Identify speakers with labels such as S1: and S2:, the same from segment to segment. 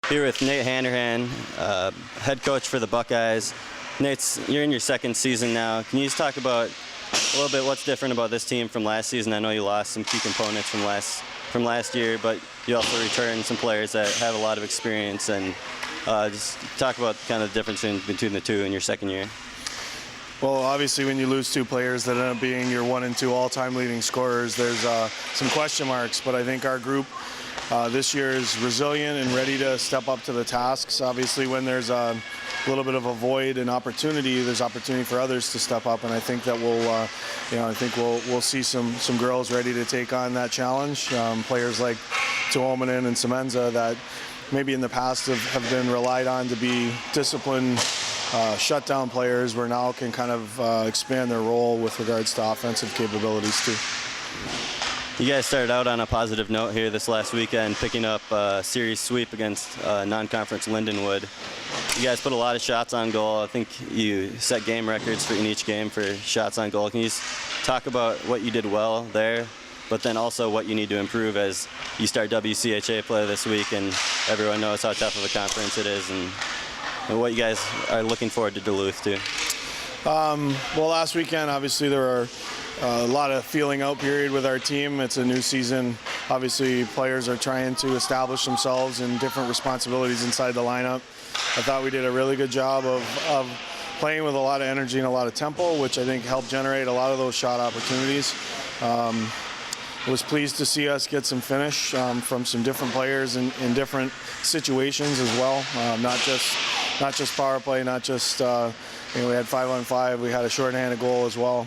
S1: Here with Nate Handrahan, head coach for the Buckeyes. Nate, you're in your second season now. Can you just talk about a little bit what's different about this team from last season? I know you lost some key components from last year, but you also returned some players that have a lot of experience, and just talk about kind of the difference between the two in your second year.
S2: Well, obviously when you lose two players that end up being your 1 and 2 all-time leading scorers, there's some question marks, but I think our group this year is resilient and ready to step up to the tasks. Obviously when there's a little bit of a void and opportunity, there's opportunity for others to step up, and I think that we'll see some girls ready to take on that challenge. Players like Tuomainen and Semenza that maybe in the past have been relied on to be disciplined shutdown players, where now can kind of expand their role with regards to offensive capabilities too.
S1: You guys started out on a positive note here this last weekend, picking up a series sweep against non-conference Lindenwood. You guys put a lot of shots on goal. I think you set game records in each game for shots on goal. Can you just talk about what you did well there, but then also what you need to improve as you start WCHA play this week, and everyone knows how tough of a conference it is, and what you guys are looking forward to Duluth too?
S2: Well, last weekend, obviously, there were a lot of feeling out period with our team. It's a new season. Obviously, players are trying to establish themselves in different responsibilities inside the lineup. I thought we did a really good job of playing with a lot of energy and a lot of tempo, which I think helped generate a lot of those shot opportunities. I was pleased to see us get some finish from some different players in different situations as well. Not just power play, not just we had 5-on-5. We had a shorthanded goal as well.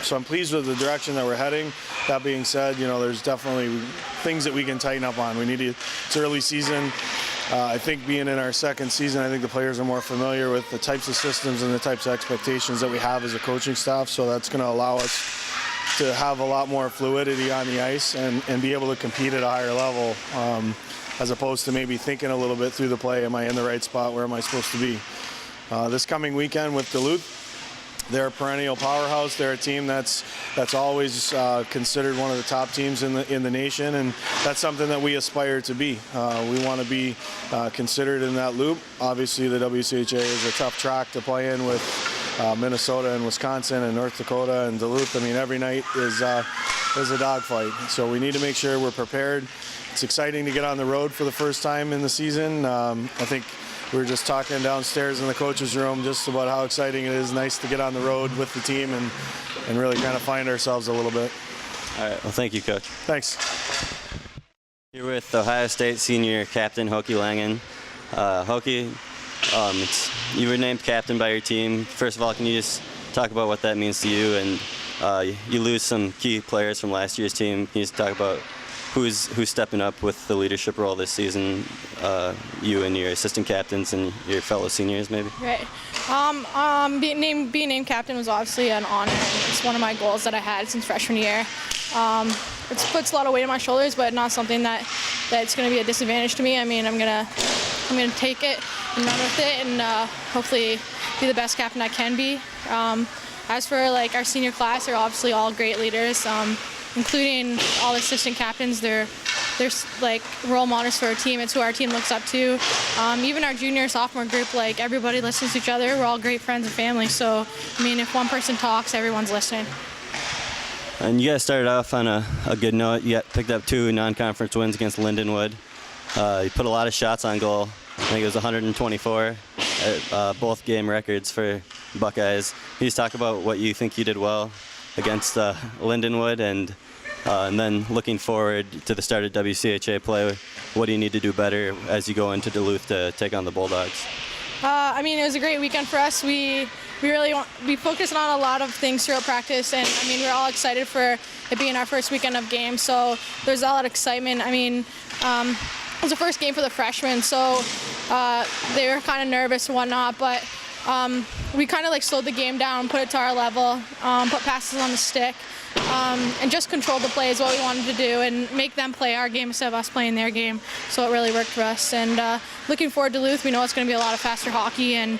S2: So I'm pleased with the direction that we're heading. That being said, there's definitely things that we can tighten up on. It's early season. I think being in our second season, I think the players are more familiar with the types of systems and the types of expectations that we have as a coaching staff. So that's going to allow us to have a lot more fluidity on the ice and be able to compete at a higher level, as opposed to maybe thinking a little bit through the play. Am I in the right spot? Where am I supposed to be? This coming weekend with Duluth, they're a perennial powerhouse. They're a team that's always considered one of the top teams in the nation, and that's something that we aspire to be. We want to be considered in that loop. Obviously, the WCHA is a tough track to play in with Minnesota and Wisconsin and North Dakota and Duluth. I mean, every night is a dogfight. So we need to make sure we're prepared. It's exciting to get on the road for the first time in the season. I think we were just talking downstairs in the coach's room just about how exciting it is. Nice to get on the road with the team and really kind of find ourselves a little bit.
S1: All right. Well, thank you, Coach.
S2: Thanks.
S1: Here with Ohio State senior captain Hokey Langan. Hokey, you were named captain by your team. First of all, can you just talk about what that means to you? And you lose some key players from last year's team. Can you just talk about who's stepping up with the leadership role this season? You and your assistant captains and your fellow seniors, maybe.
S3: Right. Being named captain was obviously an honor. It's one of my goals that I had since freshman year. It puts a lot of weight on my shoulders, but not something that's going to be a disadvantage to me. I mean, I'm gonna take it and run with it, and hopefully be the best captain I can be. As for our senior class, they're obviously all great leaders. Including all assistant captains, they're role models for our team. It's who our team looks up to. Even our junior, sophomore group, everybody listens to each other. We're all great friends and family. So, I mean, if one person talks, everyone's listening.
S1: And you guys started off on a good note. You picked up 2 non-conference wins against Lindenwood. You put a lot of shots on goal. I think it was 124, both game records for Buckeyes. Can you just talk about what you think you did well against Lindenwood, and then looking forward to the start of WCHA play, what do you need to do better as you go into Duluth to take on the Bulldogs?
S3: I mean, it was a great weekend for us. We focused on a lot of things throughout practice, and I mean, we're all excited for it being our first weekend of games, so there's a lot of excitement. I mean, it was the first game for the freshmen, so they were kind of nervous and whatnot, but we kind of slowed the game down, put it to our level, put passes on the stick, and just control the play is what we wanted to do, and make them play our game instead of us playing their game. So it really worked for us. And looking forward to Duluth, we know it's going to be a lot of faster hockey, and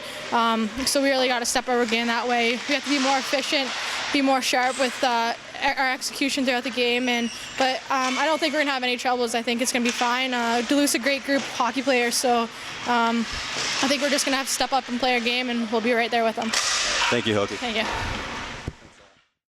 S3: so we really got to step our game that way. We have to be more efficient, be more sharp with our execution throughout the game. But I don't think we're going to have any troubles. I think it's going to be fine. Duluth's a great group of hockey players, so I think we're just going to have to step up and play our game, and we'll be right there with them.
S1: Thank you, Hokey.
S3: Thank you.